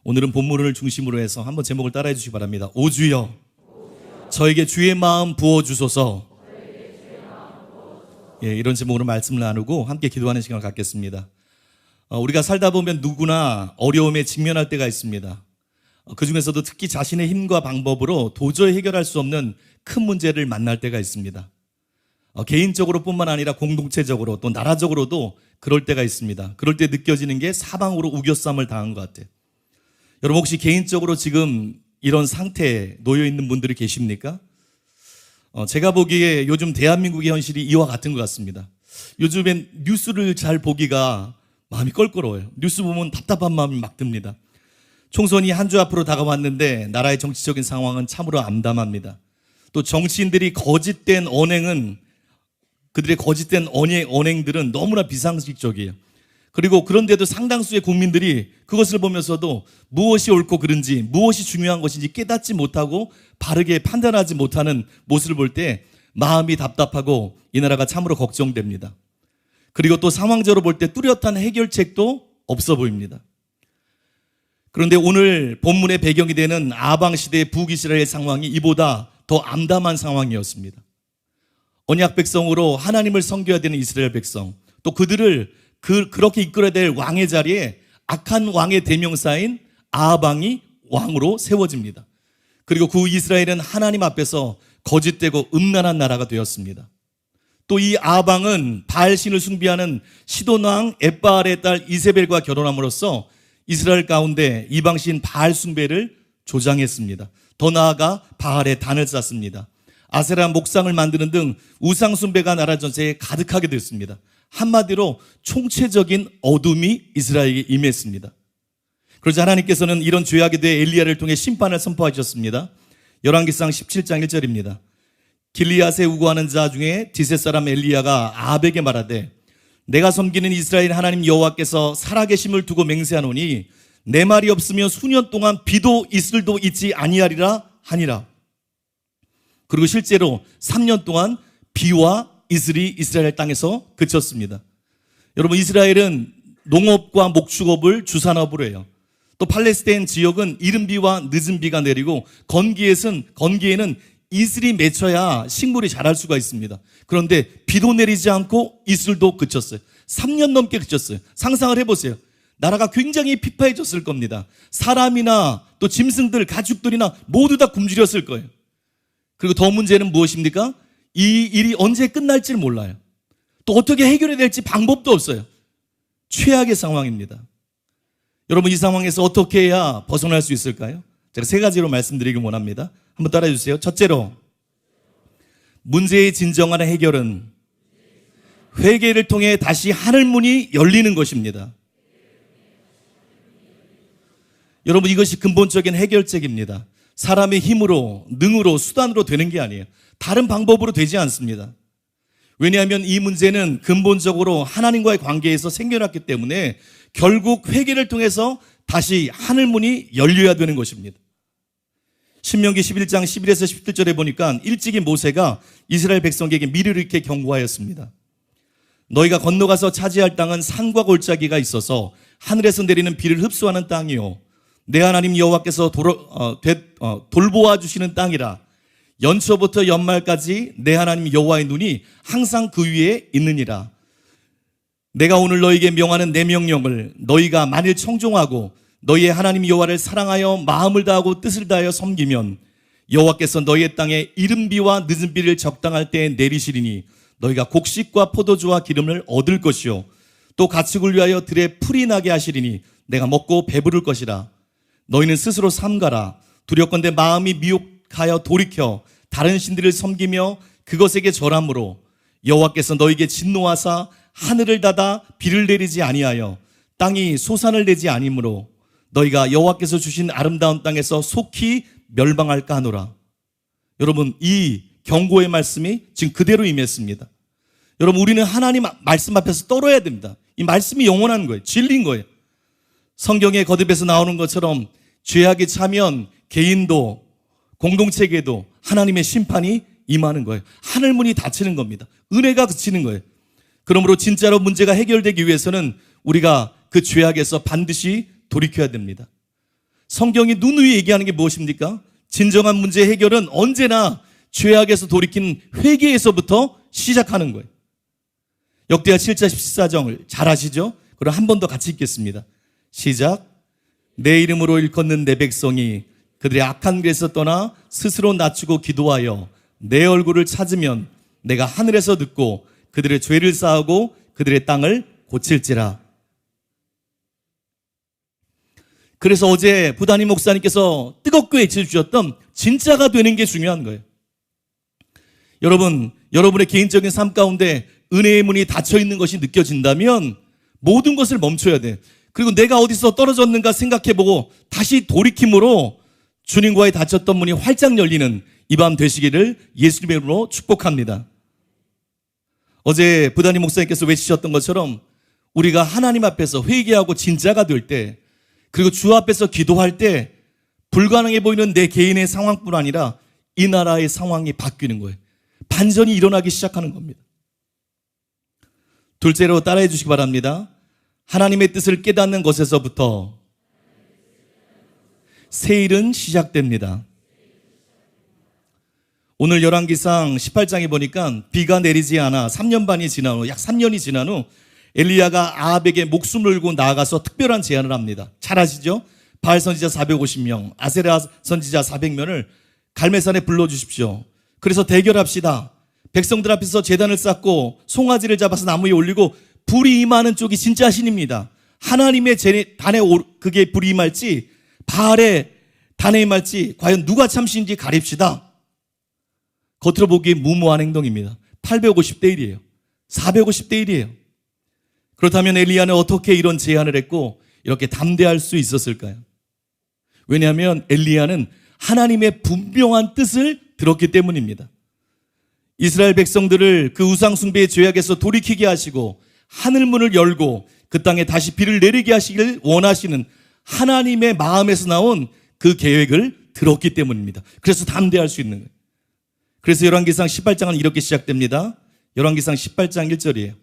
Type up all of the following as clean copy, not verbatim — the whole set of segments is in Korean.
오늘은 본문을 중심으로 해서 한번 제목을 따라해 주시기 바랍니다. 오 주여, 저에게 주의 마음 부어주소서. 이런 제목으로 말씀을 나누고 함께 기도하는 시간을 갖겠습니다. 우리가 살다 보면 누구나 어려움에 직면할 때가 있습니다. 그 중에서도 특히 자신의 힘과 방법으로 도저히 해결할 수 없는 큰 문제를 만날 때가 있습니다. 개인적으로 뿐만 아니라 공동체적으로 또 나라적으로도 그럴 때가 있습니다. 그럴 때 느껴지는 게 사방으로 우겨쌈을 당한 것 같아요. 여러분 혹시 개인적으로 지금 이런 상태에 놓여 있는 분들이 계십니까? 제가 보기에 요즘 대한민국의 현실이 이와 같은 것 같습니다. 요즘엔 뉴스를 잘 보기가 마음이 껄끄러워요. 뉴스 보면 답답한 마음이 막 듭니다. 총선이 한 주 앞으로 다가왔는데 나라의 정치적인 상황은 참으로 암담합니다. 또 정치인들이 거짓된 언행은 그들의 거짓된 언행들은 너무나 비상식적이에요. 그리고 그런데도 상당수의 국민들이 그것을 보면서도 무엇이 옳고 그른지 무엇이 중요한 것인지 깨닫지 못하고 바르게 판단하지 못하는 모습을 볼 때 마음이 답답하고 이 나라가 참으로 걱정됩니다. 그리고 또 상황적으로 볼 때 뚜렷한 해결책도 없어 보입니다. 그런데 오늘 본문의 배경이 되는 아방 시대의 북이스라엘 상황이 이보다 더 암담한 상황이었습니다. 언약 백성으로 하나님을 섬겨야 되는 이스라엘 백성, 또 그들을 그렇게 이끌어야 될 왕의 자리에 악한 왕의 대명사인 아방이 왕으로 세워집니다. 그리고 그 이스라엘은 하나님 앞에서 거짓되고 음란한 나라가 되었습니다. 또 이 아방은 바알신을 숭배하는 시돈 왕 엣바알의 딸 이세벨과 결혼함으로써 이스라엘 가운데 이방신 바알 숭배를 조장했습니다. 더 나아가 바알의 단을 쌓습니다. 아세라 목상을 만드는 등 우상 숭배가 나라 전체에 가득하게 됐습니다. 한마디로 총체적인 어둠이 이스라엘에게 임했습니다. 그러자 하나님께서는 이런 죄악에 대해 엘리야를 통해 심판을 선포하셨습니다. 열왕기상 17장 1절입니다. 길리앗에 우거하는 자 중에 디셋 사람 엘리야가 아합에게 말하되 내가 섬기는 이스라엘 하나님 여호와께서 살아계심을 두고 맹세하노니 내 말이 없으면 수년 동안 비도 이슬도 있지 아니하리라 하니라. 그리고 실제로 3년 동안 비와 이슬이 이스라엘 땅에서 그쳤습니다. 여러분 이스라엘은 농업과 목축업을 주산업으로 해요. 또 팔레스타인 지역은 이른 비와 늦은 비가 내리고 건기에는 이슬이 맺혀야 식물이 자랄 수가 있습니다. 그런데 비도 내리지 않고 이슬도 그쳤어요. 3년 넘게 그쳤어요. 상상을 해보세요. 나라가 굉장히 피폐해졌을 겁니다. 사람이나 또 짐승들, 가축들이나 모두 다 굶주렸을 거예요. 그리고 더 문제는 무엇입니까? 이 일이 언제 끝날지를 몰라요. 또 어떻게 해결해야 될지 방법도 없어요. 최악의 상황입니다. 여러분 이 상황에서 어떻게 해야 벗어날 수 있을까요? 제가 세 가지로 말씀드리길 원합니다. 한번 따라해 주세요. 첫째로, 문제의 진정한 해결은 회개를 통해 다시 하늘문이 열리는 것입니다. 여러분 이것이 근본적인 해결책입니다. 사람의 힘으로, 능으로, 수단으로 되는 게 아니에요. 다른 방법으로 되지 않습니다. 왜냐하면 이 문제는 근본적으로 하나님과의 관계에서 생겨났기 때문에 결국 회개를 통해서 다시 하늘문이 열려야 되는 것입니다. 신명기 11장 11에서 17절에 보니까 일찍이 모세가 이스라엘 백성에게 미리 이렇게 경고하였습니다. 너희가 건너가서 차지할 땅은 산과 골짜기가 있어서 하늘에서 내리는 비를 흡수하는 땅이요 내 하나님 여호와께서 돌보아 주시는 땅이라. 연초부터 연말까지 내 하나님 여호와의 눈이 항상 그 위에 있느니라. 내가 오늘 너희에게 명하는 내 명령을 너희가 만일 청종하고 너희의 하나님 여호와를 사랑하여 마음을 다하고 뜻을 다하여 섬기면 여호와께서 너희의 땅에 이른 비와 늦은 비를 적당할 때에 내리시리니 너희가 곡식과 포도주와 기름을 얻을 것이요 또 가축을 위하여 들에 풀이 나게 하시리니 내가 먹고 배부를 것이라. 너희는 스스로 삼가라. 두렵건대 마음이 미혹하여 돌이켜 다른 신들을 섬기며 그것에게 절함으로 여호와께서 너희에게 진노하사 하늘을 닫아 비를 내리지 아니하여 땅이 소산을 내지 아니므로 너희가 여호와께서 주신 아름다운 땅에서 속히 멸망할까 하노라. 여러분 이 경고의 말씀이 지금 그대로 임했습니다. 여러분 우리는 하나님 말씀 앞에서 떨어야 됩니다. 이 말씀이 영원한 거예요. 진리인 거예요. 성경의 거듭에서 나오는 것처럼 죄악이 차면 개인도 공동체계도 하나님의 심판이 임하는 거예요. 하늘문이 닫히는 겁니다. 은혜가 그치는 거예요. 그러므로 진짜로 문제가 해결되기 위해서는 우리가 그 죄악에서 반드시 돌이켜야 됩니다. 성경이 누누이 얘기하는 게 무엇입니까? 진정한 문제 해결은 언제나 죄악에서 돌이킨 회개에서부터 시작하는 거예요. 역대하 7장 14절을 잘 아시죠? 그럼 한 번 더 같이 읽겠습니다. 시작. 내 이름으로 일컫는 내 백성이 그들의 악한 길에서 떠나 스스로 낮추고 기도하여 내 얼굴을 찾으면 내가 하늘에서 듣고 그들의 죄를 사하고 그들의 땅을 고칠지라. 그래서 어제 부다님 목사님께서 뜨겁게 외쳐주셨던 진짜가 되는 게 중요한 거예요. 여러분, 여러분의 개인적인 삶 가운데 은혜의 문이 닫혀 있는 것이 느껴진다면 모든 것을 멈춰야 돼. 그리고 내가 어디서 떨어졌는가 생각해보고 다시 돌이킴으로 주님과의 닫혔던 문이 활짝 열리는 이 밤 되시기를 예수님의 이름으로 축복합니다. 어제 부다님 목사님께서 외치셨던 것처럼 우리가 하나님 앞에서 회개하고 진짜가 될 때, 그리고 주 앞에서 기도할 때 불가능해 보이는 내 개인의 상황뿐 아니라 이 나라의 상황이 바뀌는 거예요. 반전이 일어나기 시작하는 겁니다. 둘째로 따라해 주시기 바랍니다. 하나님의 뜻을 깨닫는 것에서부터 새 일은 시작됩니다. 오늘 열왕기상 18장에 보니까 비가 내리지 않아 3년 반이 지난 후, 약 3년이 지난 후 엘리야가 아합에게 목숨을 걸고 나아가서 특별한 제안을 합니다. 잘 아시죠? 바알 선지자 450명, 아세라 선지자 400명을 갈멜산에 불러주십시오. 그래서 대결합시다. 백성들 앞에서 제단을 쌓고 송아지를 잡아서 나무 위에 올리고 불이 임하는 쪽이 진짜 신입니다. 하나님의 단에 그게 불이 임할지 바알의 단에 임할지 과연 누가 참신인지 가립시다. 겉으로 보기에 무모한 행동입니다. 850대 1이에요. 450대 1이에요. 그렇다면 엘리야는 어떻게 이런 제안을 했고 이렇게 담대할 수 있었을까요? 왜냐하면 엘리야는 하나님의 분명한 뜻을 들었기 때문입니다. 이스라엘 백성들을 그 우상 숭배의 죄악에서 돌이키게 하시고 하늘문을 열고 그 땅에 다시 비를 내리게 하시길 원하시는 하나님의 마음에서 나온 그 계획을 들었기 때문입니다. 그래서 담대할 수 있는 거예요. 그래서 열왕기상 18장은 이렇게 시작됩니다. 열왕기상 18장 1절이에요.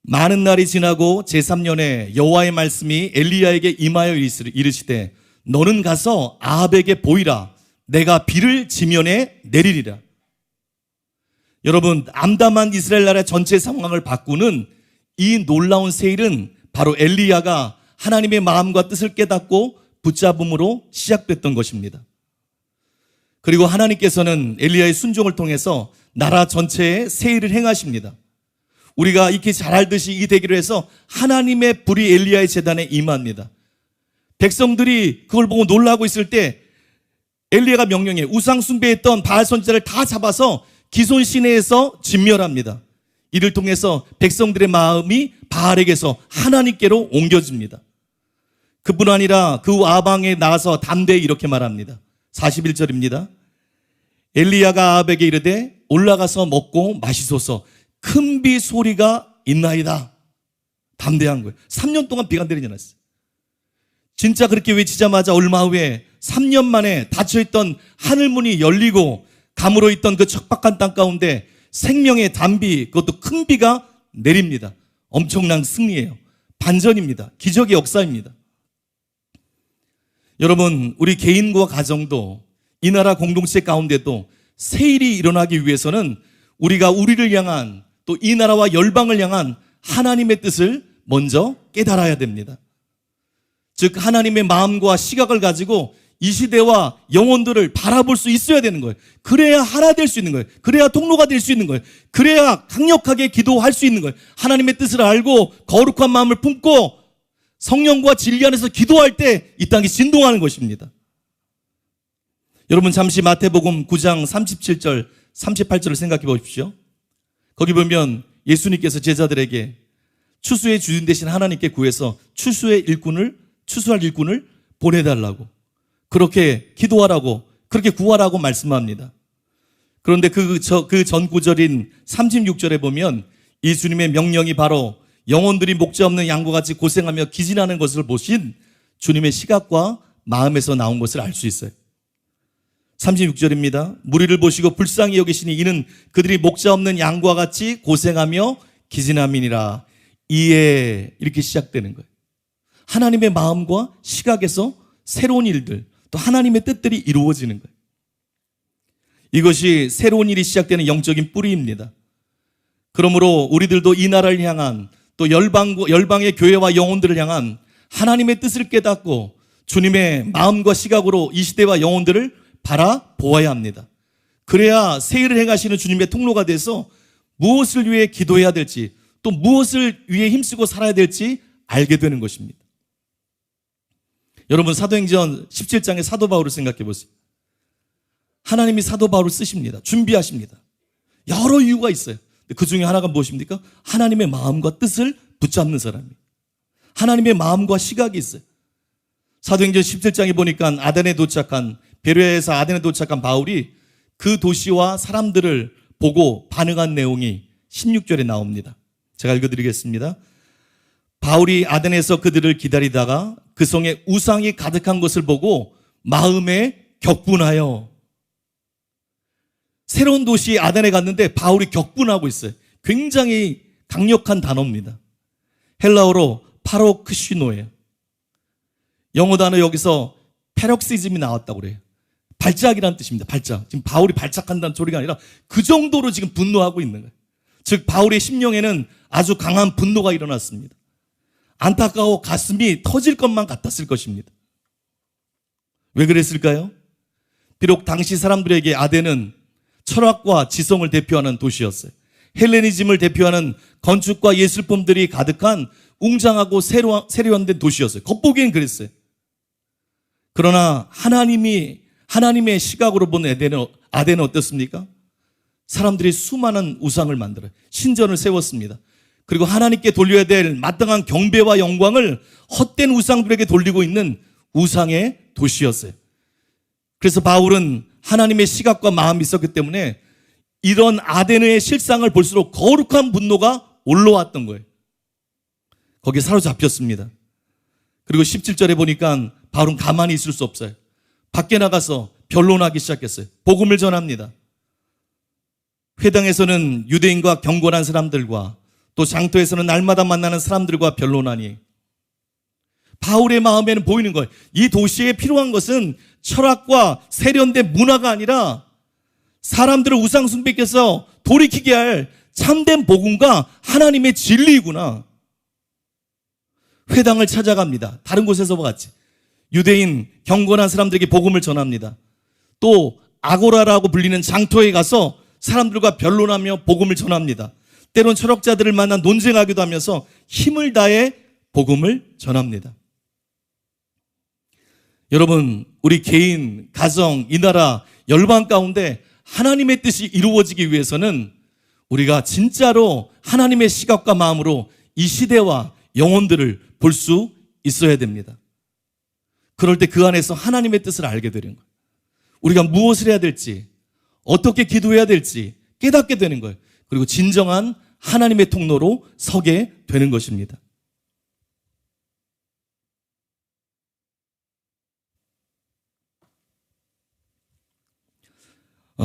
많은 날이 지나고 제3년에 여호와의 말씀이 엘리야에게 임하여 이르시되 너는 가서 아합에게 보이라. 내가 비를 지면에 내리리라. 여러분, 암담한 이스라엘 나라 전체 상황을 바꾸는 이 놀라운 세일은 바로 엘리야가 하나님의 마음과 뜻을 깨닫고 붙잡음으로 시작됐던 것입니다. 그리고 하나님께서는 엘리야의 순종을 통해서 나라 전체에 세일을 행하십니다. 우리가 익히 잘 알듯이 이 대기로 해서 하나님의 불이 엘리야의 제단에 임합니다. 백성들이 그걸 보고 놀라고 있을 때 엘리야가 명령해 우상 숭배했던 바알 선지자를 다 잡아서 기손 시내에서 진멸합니다. 이를 통해서 백성들의 마음이 바알에게서 하나님께로 옮겨집니다. 그뿐 아니라 그 아방에 나가서 담대히 이렇게 말합니다. 41절입니다. 엘리야가 아합에게 이르되 올라가서 먹고 마시소서. 큰 비 소리가 있나이다. 담대한 거예요. 3년 동안 비가 내리지 않았어요. 진짜 그렇게 외치자마자 얼마 후에 3년 만에 닫혀있던 하늘문이 열리고 감으로 있던 그 척박한 땅 가운데 생명의 단비, 그것도 큰 비가 내립니다. 엄청난 승리예요. 반전입니다. 기적의 역사입니다. 여러분, 우리 개인과 가정도 이 나라 공동체 가운데도 새 일이 일어나기 위해서는 우리가 우리를 향한 또 이 나라와 열방을 향한 하나님의 뜻을 먼저 깨달아야 됩니다. 즉 하나님의 마음과 시각을 가지고 이 시대와 영혼들을 바라볼 수 있어야 되는 거예요. 그래야 하나 될 수 있는 거예요. 그래야 통로가 될 수 있는 거예요. 그래야 강력하게 기도할 수 있는 거예요. 하나님의 뜻을 알고 거룩한 마음을 품고 성령과 진리 안에서 기도할 때 이 땅이 진동하는 것입니다. 여러분 잠시 마태복음 9장 37절 38절을 생각해 보십시오. 거기 보면 예수님께서 제자들에게 추수의 주인 되신 하나님께 구해서 추수할 일꾼을 보내달라고, 그렇게 기도하라고, 그렇게 구하라고 말씀합니다. 그런데 그 전 구절인 36절에 보면 이 주님의 명령이 바로 영혼들이 목자 없는 양과 같이 고생하며 기진하는 것을 보신 주님의 시각과 마음에서 나온 것을 알 수 있어요. 36절입니다. 무리를 보시고 불쌍히 여기시니 이는 그들이 목자 없는 양과 같이 고생하며 기진함이니라. 이에 이렇게 시작되는 거예요. 하나님의 마음과 시각에서 새로운 일들, 또 하나님의 뜻들이 이루어지는 거예요. 이것이 새로운 일이 시작되는 영적인 뿌리입니다. 그러므로 우리들도 이 나라를 향한 또 열방의 교회와 영혼들을 향한 하나님의 뜻을 깨닫고 주님의 마음과 시각으로 이 시대와 영혼들을 바라보아야 합니다. 그래야 새 일을 행하시는 주님의 통로가 돼서 무엇을 위해 기도해야 될지 또 무엇을 위해 힘쓰고 살아야 될지 알게 되는 것입니다. 여러분, 사도행전 17장의 사도 바울을 생각해 보세요. 하나님이 사도 바울을 쓰십니다. 준비하십니다. 여러 이유가 있어요. 그 중에 하나가 무엇입니까? 하나님의 마음과 뜻을 붙잡는 사람이에요. 하나님의 마음과 시각이 있어요. 사도행전 17장에 보니까 베레아에서 아덴에 도착한 바울이 그 도시와 사람들을 보고 반응한 내용이 16절에 나옵니다. 제가 읽어드리겠습니다. 바울이 아덴에서 그들을 기다리다가 그 성에 우상이 가득한 것을 보고 마음에 격분하여, 새로운 도시 아덴에 갔는데 바울이 격분하고 있어요. 굉장히 강력한 단어입니다. 헬라어로 파로크시노예요. 영어 단어 여기서 페럭시즘이 나왔다고 그래요. 발작이라는 뜻입니다. 발작. 지금 바울이 발작한다는 소리가 아니라 그 정도로 지금 분노하고 있는 거예요. 즉 바울의 심령에는 아주 강한 분노가 일어났습니다. 안타까워 가슴이 터질 것만 같았을 것입니다. 왜 그랬을까요? 비록 당시 사람들에게 아덴은 철학과 지성을 대표하는 도시였어요. 헬레니즘을 대표하는 건축과 예술품들이 가득한 웅장하고 세련된 도시였어요. 겉보기엔 그랬어요. 그러나 하나님의 시각으로 본 아덴은 어떻습니까? 사람들이 수많은 우상을 만들어요. 신전을 세웠습니다. 그리고 하나님께 돌려야 될 마땅한 경배와 영광을 헛된 우상들에게 돌리고 있는 우상의 도시였어요. 그래서 바울은 하나님의 시각과 마음이 있었기 때문에 이런 아덴의 실상을 볼수록 거룩한 분노가 올라왔던 거예요. 거기에 사로잡혔습니다. 그리고 17절에 보니까 바울은 가만히 있을 수 없어요. 밖에 나가서 변론하기 시작했어요. 복음을 전합니다. 회당에서는 유대인과 경건한 사람들과 또 장터에서는 날마다 만나는 사람들과 변론하니 바울의 마음에는 보이는 거예요. 이 도시에 필요한 것은 철학과 세련된 문화가 아니라 사람들을 우상 숭배께서 돌이키게 할 참된 복음과 하나님의 진리이구나. 회당을 찾아갑니다. 다른 곳에서와 같이 유대인 경건한 사람들에게 복음을 전합니다. 또 아고라라고 불리는 장터에 가서 사람들과 변론하며 복음을 전합니다. 때론 철학자들을 만나 논쟁하기도 하면서 힘을 다해 복음을 전합니다. 여러분, 우리 개인, 가정, 이 나라, 열방 가운데 하나님의 뜻이 이루어지기 위해서는 우리가 진짜로 하나님의 시각과 마음으로 이 시대와 영혼들을 볼 수 있어야 됩니다. 그럴 때 그 안에서 하나님의 뜻을 알게 되는 거예요. 우리가 무엇을 해야 될지, 어떻게 기도해야 될지 깨닫게 되는 거예요. 그리고 진정한 하나님의 통로로 서게 되는 것입니다.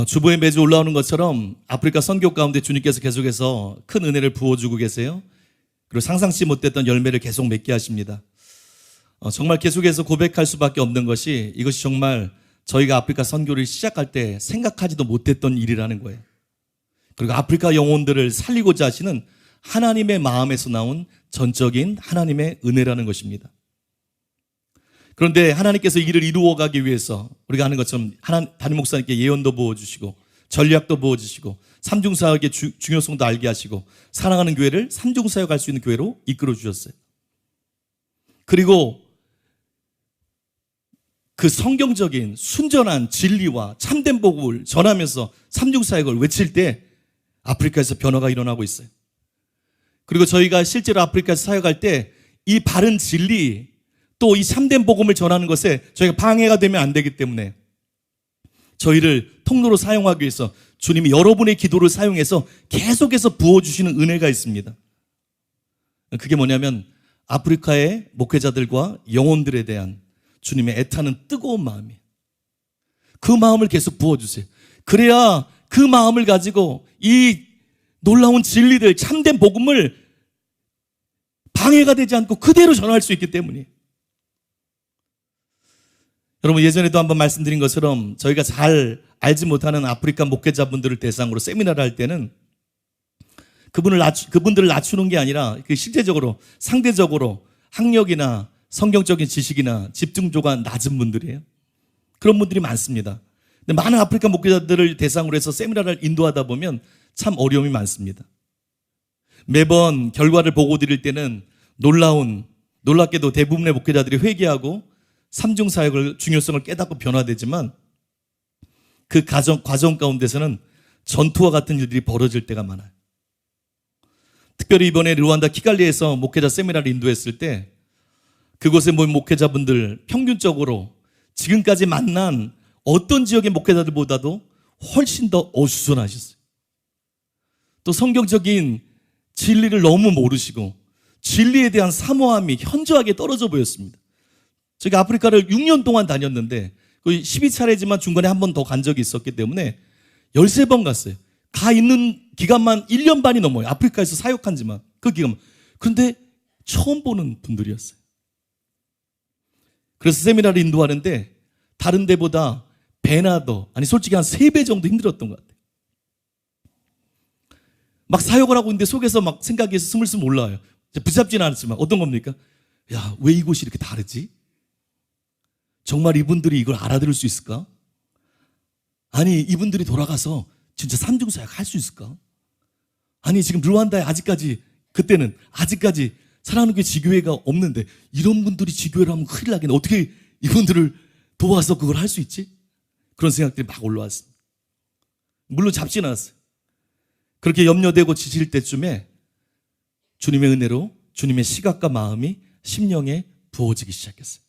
주보에 매주 올라오는 것처럼 아프리카 선교 가운데 주님께서 계속해서 큰 은혜를 부어주고 계세요. 그리고 상상치 못했던 열매를 계속 맺게 하십니다. 정말 계속해서 고백할 수밖에 없는 것이 이것이 정말 저희가 아프리카 선교를 시작할 때 생각하지도 못했던 일이라는 거예요. 그리고 아프리카 영혼들을 살리고자 하시는 하나님의 마음에서 나온 전적인 하나님의 은혜라는 것입니다. 그런데 하나님께서 이 일을 이루어가기 위해서 우리가 하는 것처럼 담임 목사님께 예언도 부어주시고 전략도 부어주시고 삼중사역의 중요성도 알게 하시고 사랑하는 교회를 삼중사역할 수 있는 교회로 이끌어 주셨어요. 그리고 그 성경적인 순전한 진리와 참된 복음을 전하면서 삼중사역을 외칠 때 아프리카에서 변화가 일어나고 있어요. 그리고 저희가 실제로 아프리카에서 사역할 때 이 바른 진리 또 이 참된 복음을 전하는 것에 저희가 방해가 되면 안 되기 때문에 저희를 통로로 사용하기 위해서 주님이 여러분의 기도를 사용해서 계속해서 부어주시는 은혜가 있습니다. 그게 뭐냐면 아프리카의 목회자들과 영혼들에 대한 주님의 애타는 뜨거운 마음이에요. 그 마음을 계속 부어주세요. 그래야 그 마음을 가지고 이 놀라운 진리들, 참된 복음을 방해가 되지 않고 그대로 전할 수 있기 때문이에요. 여러분, 예전에도 한번 말씀드린 것처럼 저희가 잘 알지 못하는 아프리카 목회자분들을 대상으로 세미나를 할 때는 그분들을 낮추는 게 아니라 실제적으로 상대적으로 학력이나 성경적인 지식이나 집중도가 낮은 분들이에요. 그런 분들이 많습니다. 근데 많은 아프리카 목회자들을 대상으로 해서 세미나를 인도하다 보면 참 어려움이 많습니다. 매번 결과를 보고 드릴 때는 놀랍게도 대부분의 목회자들이 회개하고 삼중 사역을 중요성을 깨닫고 변화되지만 그 과정 가운데서는 전투와 같은 일들이 벌어질 때가 많아요. 특별히 이번에 르완다 키갈리에서 목회자 세미나를 인도했을 때 그곳에 모인 목회자분들 평균적으로 지금까지 만난 어떤 지역의 목회자들보다도 훨씬 더 어수선하셨어요. 또 성경적인 진리를 너무 모르시고 진리에 대한 사모함이 현저하게 떨어져 보였습니다. 제가 아프리카를 6년 동안 다녔는데 12차례지만 중간에 한 번 더 간 적이 있었기 때문에 13번 갔어요. 가 있는 기간만 1년 반이 넘어요. 아프리카에서 사역한 지만 그 기간만. 그런데 처음 보는 분들이었어요. 그래서 세미나를 인도하는데 다른 데보다 배나 더, 솔직히 한 3배 정도 힘들었던 것 같아요. 막 사역을 하고 있는데 속에서 막 생각이 스물스물 올라와요. 붙잡지는 않았지만 어떤 겁니까? 야, 왜 이곳이 이렇게 다르지? 정말 이분들이 이걸 알아들을 수 있을까? 아니, 이분들이 돌아가서 진짜 삼중사역 할 수 있을까? 아니, 지금 르완다에 그때는 아직까지 사랑하는 교회 지교회가 없는데 이런 분들이 지교회를 하면 큰일 나겠네. 어떻게 이분들을 도와서 그걸 할 수 있지? 그런 생각들이 막 올라왔습니다. 물론 잡지는 않았어요. 그렇게 염려되고 지칠 때쯤에 주님의 은혜로 주님의 시각과 마음이 심령에 부어지기 시작했어요.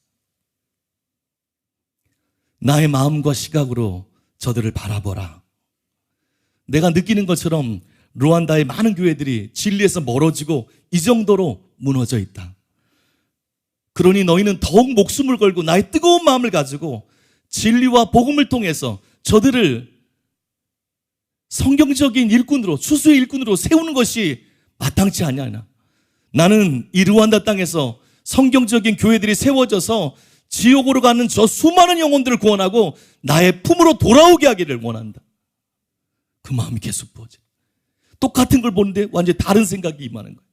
나의 마음과 시각으로 저들을 바라보라. 내가 느끼는 것처럼 르완다의 많은 교회들이 진리에서 멀어지고 이 정도로 무너져 있다. 그러니 너희는 더욱 목숨을 걸고 나의 뜨거운 마음을 가지고 진리와 복음을 통해서 저들을 성경적인 일꾼으로, 추수의 일꾼으로 세우는 것이 마땅치 않냐. 나는 이 르완다 땅에서 성경적인 교회들이 세워져서 지옥으로 가는 저 수많은 영혼들을 구원하고 나의 품으로 돌아오게 하기를 원한다. 그 마음이 계속 부어져. 똑같은 걸 보는데 완전히 다른 생각이 임하는 거예요.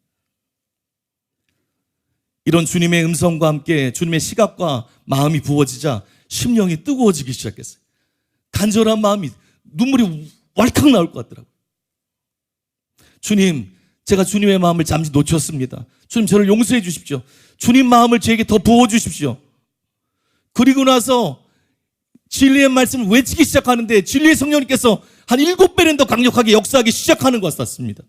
이런 주님의 음성과 함께 주님의 시각과 마음이 부어지자 심령이 뜨거워지기 시작했어요. 간절한 마음이, 눈물이 왈칵 나올 것 같더라고요. 주님, 제가 주님의 마음을 잠시 놓쳤습니다. 주님, 저를 용서해 주십시오. 주님 마음을 저에게 더 부어주십시오. 그리고 나서 진리의 말씀을 외치기 시작하는데 진리의 성령님께서 한 7배는 더 강력하게 역사하기 시작하는 것 같습니다.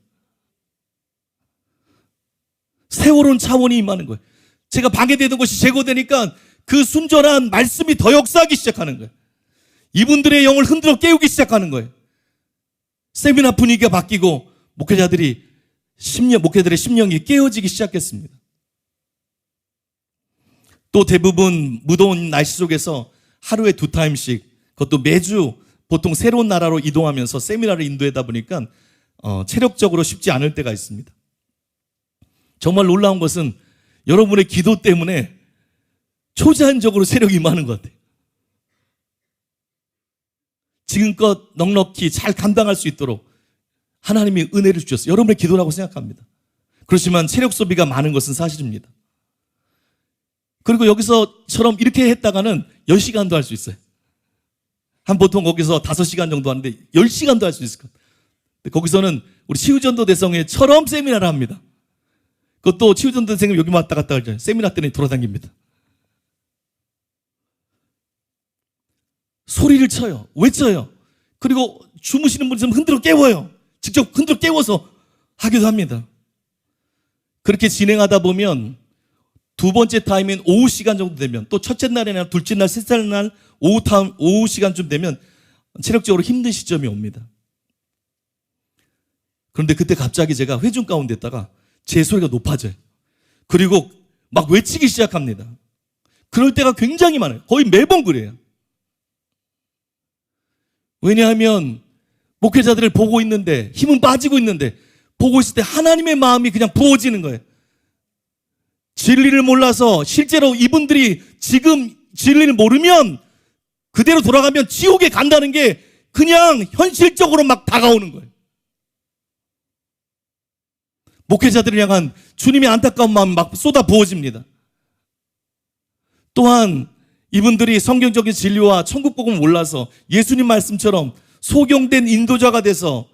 세월온 차원이 임하는 거예요. 제가 방해되던 것이 제거되니까 그 순전한 말씀이 더 역사하기 시작하는 거예요. 이분들의 영을 흔들어 깨우기 시작하는 거예요. 세미나 분위기가 바뀌고 목회자들의 심령이 깨어지기 시작했습니다. 또 대부분 무더운 날씨 속에서 하루에 2타임씩, 그것도 매주 보통 새로운 나라로 이동하면서 세미나를 인도하다 보니까 체력적으로 쉽지 않을 때가 있습니다. 정말 놀라운 것은 여러분의 기도 때문에 초자연적으로 체력이 임하는 것 같아요. 지금껏 넉넉히 잘 감당할 수 있도록 하나님이 은혜를 주셨어요. 여러분의 기도라고 생각합니다. 그렇지만 체력 소비가 많은 것은 사실입니다. 그리고 여기서처럼 이렇게 했다가는 10시간도 할 수 있어요. 보통 거기서 5시간 정도 하는데 10시간도 할 수 있을 것 같아요. 거기서는 우리 치유전도 대성회처럼 세미나를 합니다. 그것도 치유전도 대성회 여기 왔다 갔다 하죠. 세미나 때는 돌아다닙니다. 소리를 쳐요. 외쳐요. 그리고 주무시는 분들 흔들어 깨워요. 직접 흔들어 깨워서 하기도 합니다. 그렇게 진행하다 보면 두 번째 타임인 오후 시간 정도 되면, 또 첫째 날이나 둘째 날, 셋째 날 오후 시간쯤 되면 체력적으로 힘든 시점이 옵니다. 그런데 그때 갑자기 제가 회중 가운데 있다가 제 소리가 높아져요. 그리고 막 외치기 시작합니다. 그럴 때가 굉장히 많아요. 거의 매번 그래요. 왜냐하면 목회자들을 보고 있는데, 힘은 빠지고 있는데, 보고 있을 때 하나님의 마음이 그냥 부어지는 거예요. 진리를 몰라서 실제로 이분들이 지금 진리를 모르면 그대로 돌아가면 지옥에 간다는 게 그냥 현실적으로 막 다가오는 거예요. 목회자들을 향한 주님의 안타까운 마음이 막 쏟아 부어집니다. 또한 이분들이 성경적인 진리와 천국 복음을 몰라서 예수님 말씀처럼 소경된 인도자가 돼서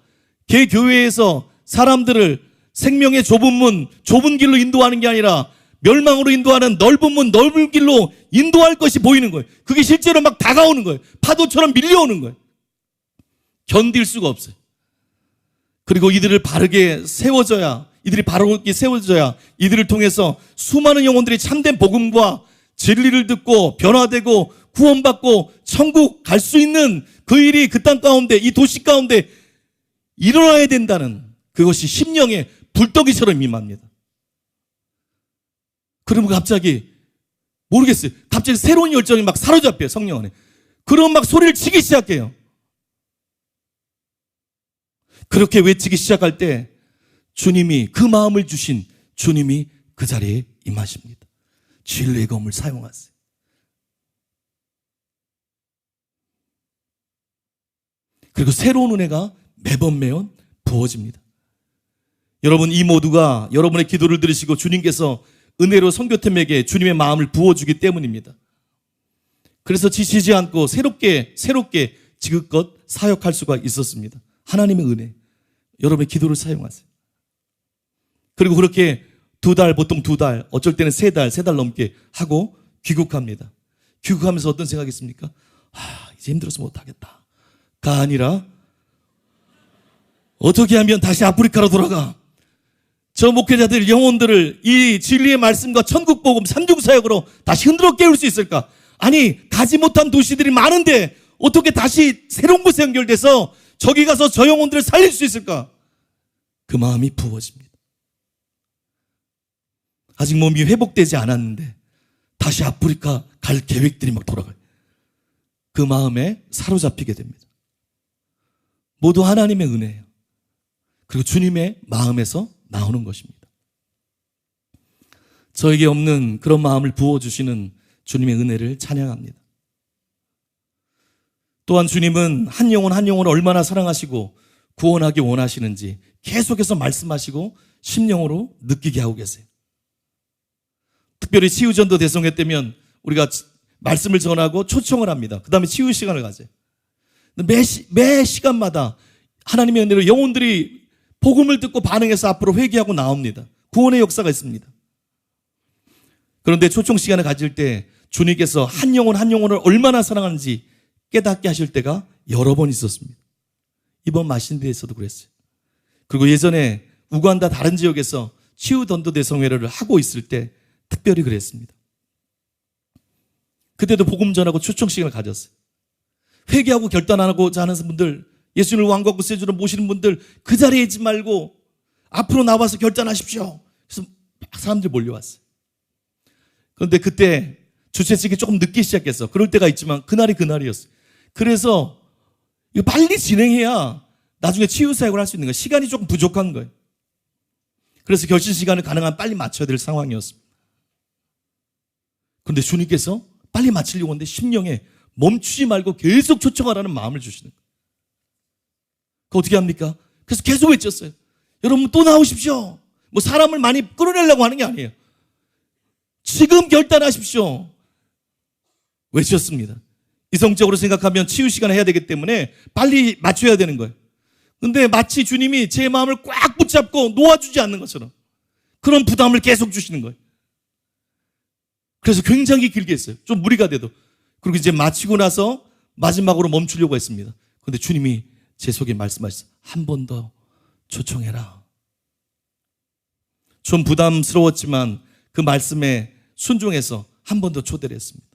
개 교회에서 사람들을 생명의 좁은 문, 좁은 길로 인도하는 게 아니라 멸망으로 인도하는 넓은 문, 넓은 길로 인도할 것이 보이는 거예요. 그게 실제로 막 다가오는 거예요. 파도처럼 밀려오는 거예요. 견딜 수가 없어요. 그리고 이들을 바르게 세워져야, 이들을 통해서 수많은 영혼들이 참된 복음과 진리를 듣고 변화되고 구원받고 천국 갈 수 있는 그 일이 그 땅 가운데, 이 도시 가운데 일어나야 된다는 그것이 심령의 불떡이처럼 임합니다. 그러면 갑자기 모르겠어요. 갑자기 새로운 열정이 막 사로잡혀요. 성령 안에. 그럼 막 소리를 치기 시작해요. 그렇게 외치기 시작할 때 주님이, 그 마음을 주신 주님이 그 자리에 임하십니다. 진리의 검을 사용하세요. 그리고 새로운 은혜가 매번 부어집니다. 여러분, 이 모두가 여러분의 기도를 들으시고 주님께서 은혜로 선교팀에게 주님의 마음을 부어주기 때문입니다. 그래서 지치지 않고 새롭게 지금껏 사역할 수가 있었습니다. 하나님의 은혜, 여러분의 기도를 사용하세요. 그리고 그렇게 보통 2달, 어쩔 때는 3달 넘게 하고 귀국합니다. 귀국하면서 어떤 생각이 있습니까? 이제 힘들어서 못하겠다가 아니라 어떻게 하면 다시 아프리카로 돌아가? 저 목회자들, 영혼들을 이 진리의 말씀과 천국 복음 산중사역으로 다시 흔들어 깨울 수 있을까? 아니, 가지 못한 도시들이 많은데 어떻게 다시 새로운 곳에 연결돼서 저기 가서 저 영혼들을 살릴 수 있을까? 그 마음이 부어집니다. 아직 몸이 회복되지 않았는데 다시 아프리카 갈 계획들이 막 돌아가요. 그 마음에 사로잡히게 됩니다. 모두 하나님의 은혜예요. 그리고 주님의 마음에서 나오는 것입니다. 저에게 없는 그런 마음을 부어주시는 주님의 은혜를 찬양합니다. 또한 주님은 한 영혼을 얼마나 사랑하시고 구원하기 원하시는지 계속해서 말씀하시고 심령으로 느끼게 하고 계세요. 특별히 치유전도 대성회 때면 우리가 말씀을 전하고 초청을 합니다. 그 다음에 치유 시간을 가져요. 매 시간마다 하나님의 은혜로 영혼들이 복음을 듣고 반응해서 앞으로 회개하고 나옵니다. 구원의 역사가 있습니다. 그런데 초청 시간을 가질 때 주님께서 한 영혼을 얼마나 사랑하는지 깨닫게 하실 때가 여러 번 있었습니다. 이번 마신대에서도 그랬어요. 그리고 예전에 우간다 다른 지역에서 치유 전도 대성회를 하고 있을 때 특별히 그랬습니다. 그때도 복음 전하고 초청 시간을 가졌어요. 회개하고 결단하고자 하는 분들, 예수님을 왕과 구세주로 모시는 분들 그 자리에 있지 말고 앞으로 나와서 결단하십시오. 그래서 막 사람들이 몰려왔어요. 그런데 그때 주최 측이 조금 늦기 시작했어. 그럴 때가 있지만 그날이 그날이었어요. 그래서 이거 빨리 진행해야 나중에 치유사역을 할 수 있는 거예요. 시간이 조금 부족한 거예요. 그래서 결심 시간을 가능한 빨리 맞춰야 될 상황이었습니다. 그런데 주님께서 빨리 마치려고 하는데 심령에 멈추지 말고 계속 초청하라는 마음을 주시는 거예요. 그 어떻게 합니까? 그래서 계속 외쳤어요. 여러분 또 나오십시오. 뭐 사람을 많이 끌어내려고 하는 게 아니에요. 지금 결단하십시오. 외쳤습니다. 이성적으로 생각하면 치유 시간을 해야 되기 때문에 빨리 맞춰야 되는 거예요. 근데 마치 주님이 제 마음을 꽉 붙잡고 놓아주지 않는 것처럼 그런 부담을 계속 주시는 거예요. 그래서 굉장히 길게 했어요. 좀 무리가 돼도. 그리고 이제 마치고 나서 마지막으로 멈추려고 했습니다. 그런데 주님이 제 속에 말씀하셨어요. 한 번 더 초청해라. 좀 부담스러웠지만 그 말씀에 순종해서 한 번 더 초대를 했습니다.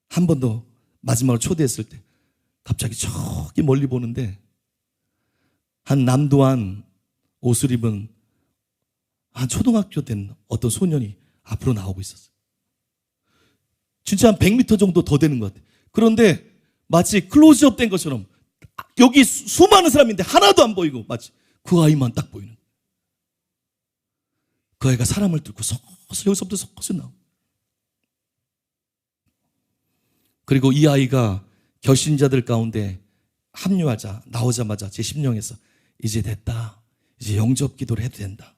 한 번 더 마지막으로 초대했을 때 갑자기 저기 멀리 보는데 한 남도한 옷을 입은 한 초등학교 된 어떤 소년이 앞으로 나오고 있었어요. 진짜 한 100m 정도 더 되는 것 같아요. 그런데 마치 클로즈업 된 것처럼 여기 수많은 사람인데 하나도 안 보이고 마치 그 아이만 딱 보이는 거예요. 그 아이가 사람을 뚫고 서서 여기서부터 서서 나오고 그리고 이 아이가 결신자들 가운데 나오자마자 제 심령에서 이제 됐다. 이제 영접 기도를 해도 된다.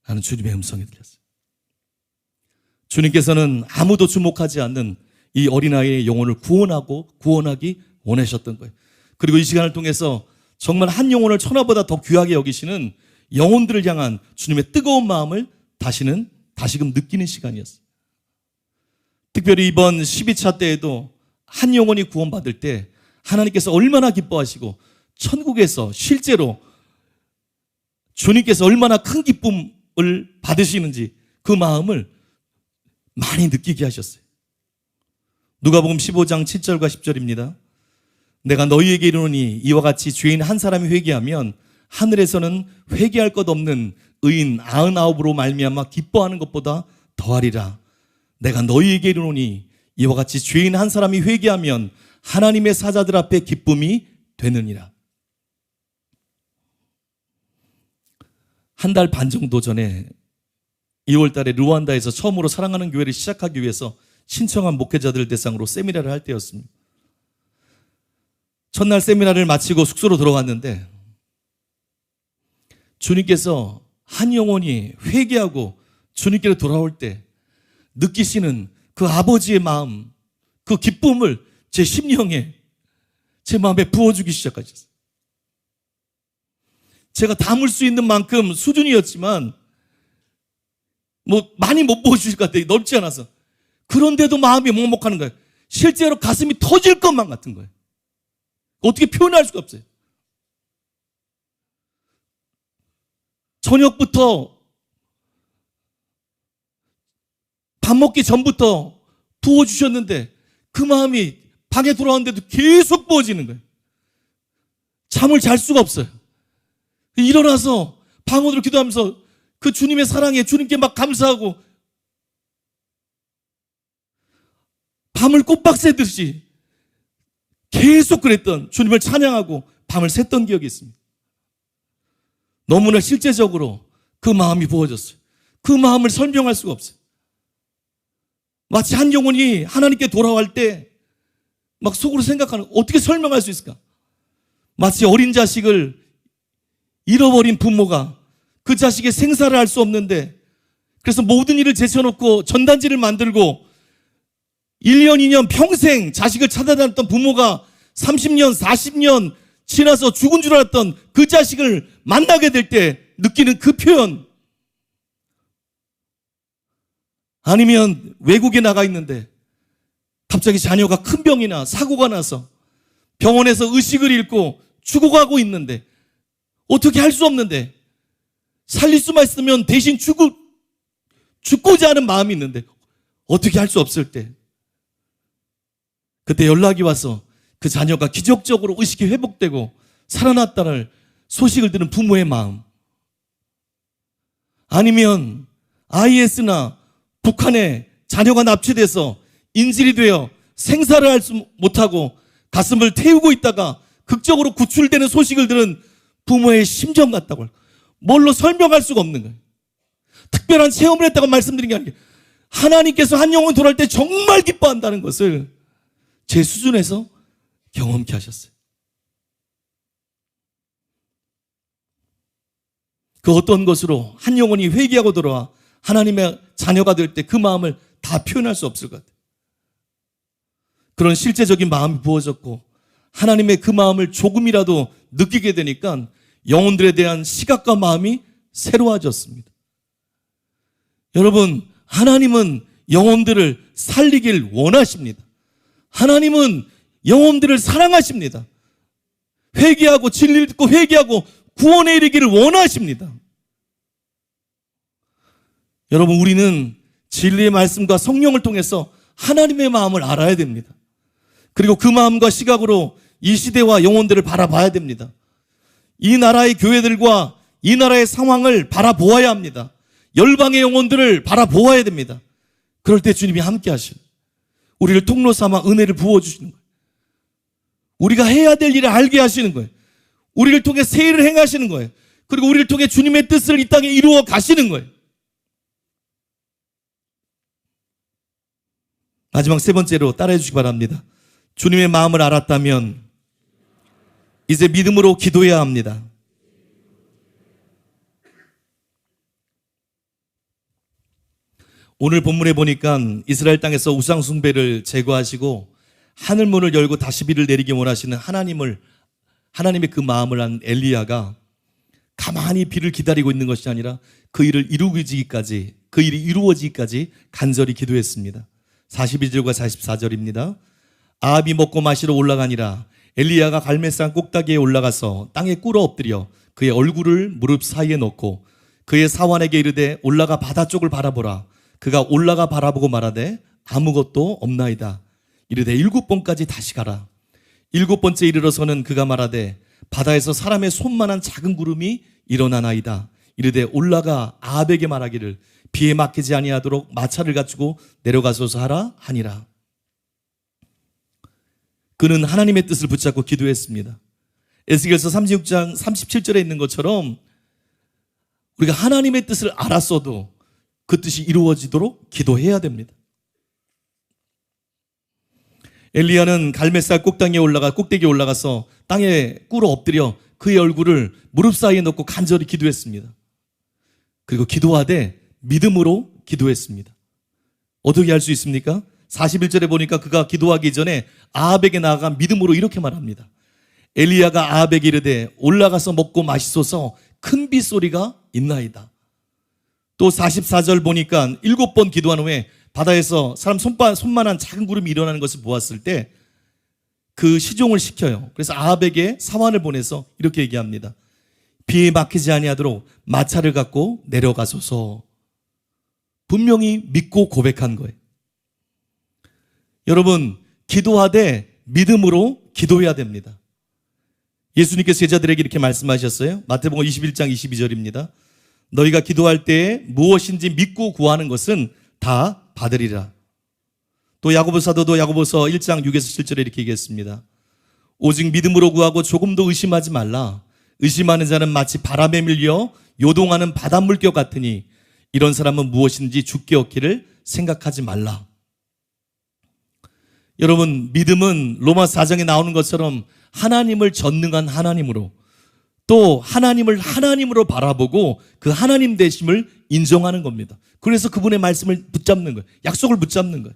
라는 주님의 음성이 들렸어요. 주님께서는 아무도 주목하지 않는 이 어린아이의 영혼을 구원하기 원하셨던 거예요. 그리고 이 시간을 통해서 정말 한 영혼을 천하보다 더 귀하게 여기시는 영혼들을 향한 주님의 뜨거운 마음을 다시금 느끼는 시간이었어요. 특별히 이번 12차 때에도 한 영혼이 구원받을 때 하나님께서 얼마나 기뻐하시고 천국에서 실제로 주님께서 얼마나 큰 기쁨을 받으시는지 그 마음을 많이 느끼게 하셨어요. 누가복음 15장 7절과 10절입니다. 내가 너희에게 이르노니 이와 같이 죄인 한 사람이 회개하면 하늘에서는 회개할 것 없는 의인 99으로 말미암아 기뻐하는 것보다 더하리라. 내가 너희에게 이르노니 이와 같이 죄인 한 사람이 회개하면 하나님의 사자들 앞에 기쁨이 되느니라. 한 달 반 정도 전에 2월 달에 루안다에서 처음으로 사랑하는 교회를 시작하기 위해서 신청한 목회자들 대상으로 세미나를 할 때였습니다. 첫날 세미나를 마치고 숙소로 들어갔는데 주님께서 한 영혼이 회개하고 주님께로 돌아올 때 느끼시는 그 아버지의 마음, 그 기쁨을 제 심령에, 제 마음에 부어주기 시작하셨어요. 제가 담을 수 있는 만큼 수준이었지만 많이 못 부어주실 것 같아요. 넓지 않아서. 그런데도 마음이 먹먹하는 거예요. 실제로 가슴이 터질 것만 같은 거예요. 어떻게 표현할 수가 없어요. 저녁부터 밥 먹기 전부터 부어주셨는데 그 마음이 방에 돌아왔는데도 계속 부어지는 거예요. 잠을 잘 수가 없어요. 일어나서 방언으로 기도하면서 그 주님의 사랑에 주님께 막 감사하고 밤을 꽃박 새듯이 계속 그랬던 주님을 찬양하고 밤을 샜던 기억이 있습니다. 너무나 실제적으로 그 마음이 부어졌어요. 그 마음을 설명할 수가 없어요. 마치 한 영혼이 하나님께 돌아갈 때 막 속으로 생각하는, 어떻게 설명할 수 있을까? 마치 어린 자식을 잃어버린 부모가 그 자식의 생사를 알 수 없는데, 그래서 모든 일을 제쳐놓고 전단지를 만들고 1년, 2년 평생 자식을 찾아다녔던 부모가 30년, 40년 지나서 죽은 줄 알았던 그 자식을 만나게 될 때 느끼는 그 표현. 아니면 외국에 나가 있는데 갑자기 자녀가 큰 병이나 사고가 나서 병원에서 의식을 잃고 죽어가고 있는데 어떻게 할 수 없는데 살릴 수만 있으면 대신 죽고자 하는 마음이 있는데 어떻게 할 수 없을 때 그때 연락이 와서 그 자녀가 기적적으로 의식이 회복되고 살아났다는 소식을 들은 부모의 마음. 아니면 IS나 북한에 자녀가 납치돼서 인질이 되어 생사를 할 수 못하고 가슴을 태우고 있다가 극적으로 구출되는 소식을 들은 부모의 심정 같다고. 뭘로 설명할 수가 없는 거예요. 특별한 체험을 했다고 말씀드린 게 아니에요. 하나님께서 한 영혼 돌아올 때 정말 기뻐한다는 것을 제 수준에서 경험케 하셨어요. 그 어떤 것으로 한 영혼이 회개하고 돌아와 하나님의 자녀가 될 때 그 마음을 다 표현할 수 없을 것 같아요. 그런 실제적인 마음이 부어졌고 하나님의 그 마음을 조금이라도 느끼게 되니까 영혼들에 대한 시각과 마음이 새로워졌습니다. 여러분, 하나님은 영혼들을 살리길 원하십니다. 하나님은 영혼들을 사랑하십니다. 회개하고 진리를 듣고 회개하고 구원에 이르기를 원하십니다. 여러분, 우리는 진리의 말씀과 성령을 통해서 하나님의 마음을 알아야 됩니다. 그리고 그 마음과 시각으로 이 시대와 영혼들을 바라봐야 됩니다. 이 나라의 교회들과 이 나라의 상황을 바라보아야 합니다. 열방의 영혼들을 바라보아야 됩니다. 그럴 때 주님이 함께 하시는, 우리를 통로 삼아 은혜를 부어주시는 거예요. 우리가 해야 될 일을 알게 하시는 거예요. 우리를 통해 새 일을 행하시는 거예요. 그리고 우리를 통해 주님의 뜻을 이 땅에 이루어 가시는 거예요. 마지막 세 번째로 따라해 주시기 바랍니다. 주님의 마음을 알았다면 이제 믿음으로 기도해야 합니다. 오늘 본문에 보니까 이스라엘 땅에서 우상 숭배를 제거하시고 하늘문을 열고 다시 비를 내리기 원하시는 하나님의 그 마음을 한 엘리야가 가만히 비를 기다리고 있는 것이 아니라 그 일이 이루어지기까지 간절히 기도했습니다. 42절과 44절입니다. 아합이 먹고 마시러 올라가니라. 엘리야가 갈멜산 꼭대기에 올라가서 땅에 꿇어 엎드려 그의 얼굴을 무릎 사이에 넣고 그의 사환에게 이르되 올라가 바다 쪽을 바라보라. 그가 올라가 바라보고 말하되 아무것도 없나이다. 이르되 7번까지 다시 가라. 7번째 이르러서는 그가 말하되 바다에서 사람의 손만한 작은 구름이 일어나나이다. 이르되 올라가 아합에게 말하기를 비에 막히지 아니하도록 마차를 갖추고 내려가소서 하라 하니라. 그는 하나님의 뜻을 붙잡고 기도했습니다. 에스겔서 36장 37절에 있는 것처럼 우리가 하나님의 뜻을 알았어도 그 뜻이 이루어지도록 기도해야 됩니다. 엘리야는 갈멜산 꼭대기에 올라가서 땅에 꿇어 엎드려 그의 얼굴을 무릎 사이에 넣고 간절히 기도했습니다. 그리고 기도하되 믿음으로 기도했습니다. 어떻게 할 수 있습니까? 41절에 보니까 그가 기도하기 전에 아합에게 나아가 믿음으로 이렇게 말합니다. 엘리야가 아합에게 이르되 올라가서 먹고 마시소서 큰 빗소리가 있나이다. 또 44절 보니까 7번 기도한 후에 바다에서 사람 손만한 작은 구름이 일어나는 것을 보았을 때 그 시종을 시켜요. 그래서 아합에게 사환을 보내서 이렇게 얘기합니다. 비에 막히지 아니하도록 마차를 갖고 내려가소서. 분명히 믿고 고백한 거예요. 여러분, 기도하되 믿음으로 기도해야 됩니다. 예수님께서 제자들에게 이렇게 말씀하셨어요. 마태복음 21장 22절입니다. 너희가 기도할 때에 무엇인지 믿고 구하는 것은 다 받으리라. 또 야고보 사도도 야고보서 1장 6에서 7절에 이렇게 얘기했습니다. 오직 믿음으로 구하고 조금도 의심하지 말라. 의심하는 자는 마치 바람에 밀려 요동하는 바닷물결 같으니 이런 사람은 무엇인지 죽게 얻기를 생각하지 말라. 여러분, 믿음은 로마 4장에 나오는 것처럼 하나님을 전능한 하나님으로 또 하나님을 하나님으로 바라보고 그 하나님 되심을 인정하는 겁니다. 그래서 그분의 말씀을 붙잡는 거예요. 약속을 붙잡는 거예요.